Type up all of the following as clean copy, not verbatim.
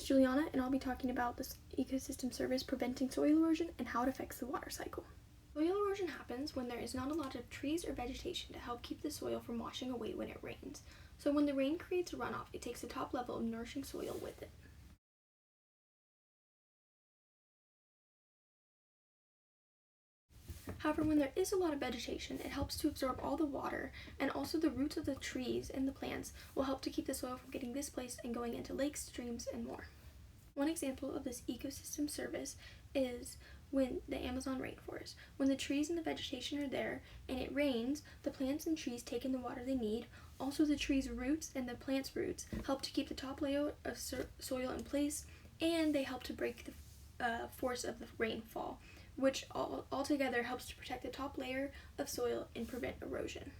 is Juliana, and I'll be talking about this ecosystem service preventing soil erosion and how it affects the water cycle. Soil erosion happens when there is not a lot of trees or vegetation to help keep the soil from washing away when it rains. So when the rain creates a runoff, it takes the top level of nourishing soil with it. However, when there is a lot of vegetation, it helps to absorb all the water, and also the roots of the trees and the plants will help to keep the soil from getting displaced and going into lakes, streams, and more. One example of this ecosystem service is when the Amazon rainforest. When the trees and the vegetation are there and it rains, the plants and trees take in the water they need. Also, the trees' roots and the plants' roots help to keep the top layer of soil in place, and they help to break the force of the rainfall, which altogether helps to protect the top layer of soil and prevent erosion.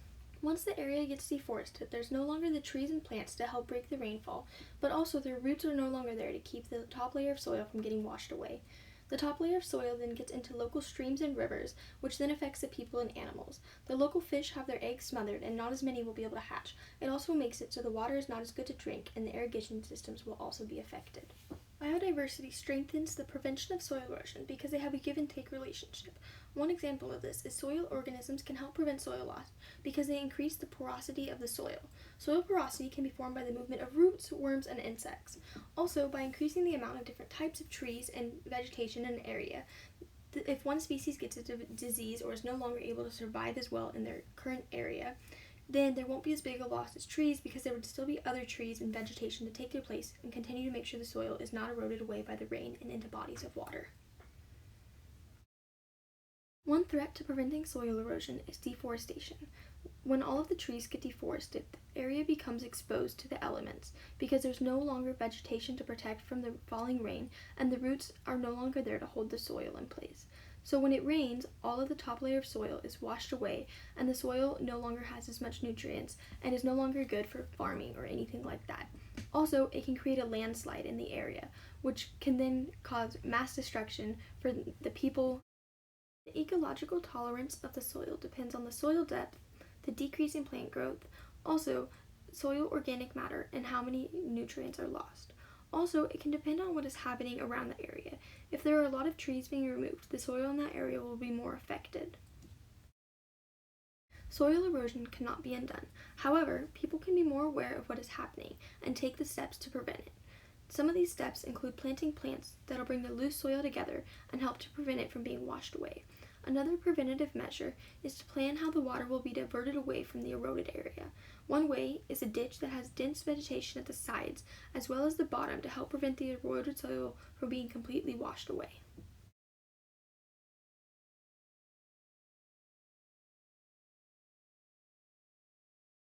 Once the area gets deforested, there's no longer the trees and plants to help break the rainfall, but also their roots are no longer there to keep the top layer of soil from getting washed away. The top layer of soil then gets into local streams and rivers, which then affects the people and animals. The local fish have their eggs smothered, and not as many will be able to hatch. It also makes it so the water is not as good to drink, and the irrigation systems will also be affected. Biodiversity strengthens the prevention of soil erosion because they have a give-and-take relationship. One example of this is soil organisms can help prevent soil loss because they increase the porosity of the soil. Soil porosity can be formed by the movement of roots, worms, and insects. Also, by increasing the amount of different types of trees and vegetation in an area, if one species gets a disease or is no longer able to survive as well in their current area, then there won't be as big a loss as trees because there would still be other trees and vegetation to take their place and continue to make sure the soil is not eroded away by the rain and into bodies of water. One threat to preventing soil erosion is deforestation. When all of the trees get deforested, the area becomes exposed to the elements because there's no longer vegetation to protect from the falling rain, and the roots are no longer there to hold the soil in place. So when it rains, all of the top layer of soil is washed away, and the soil no longer has as much nutrients and is no longer good for farming or anything like that. Also, it can create a landslide in the area, which can then cause mass destruction for the people. The ecological tolerance of the soil depends on the soil depth, the decrease in plant growth, also soil organic matter, and how many nutrients are lost. Also, it can depend on what is happening around the area. If there are a lot of trees being removed, the soil in that area will be more affected. Soil erosion cannot be undone. However, people can be more aware of what is happening and take the steps to prevent it. Some of these steps include planting plants that will bring the loose soil together and help to prevent it from being washed away. Another preventative measure is to plan how the water will be diverted away from the eroded area. One way is a ditch that has dense vegetation at the sides as well as the bottom to help prevent the eroded soil from being completely washed away.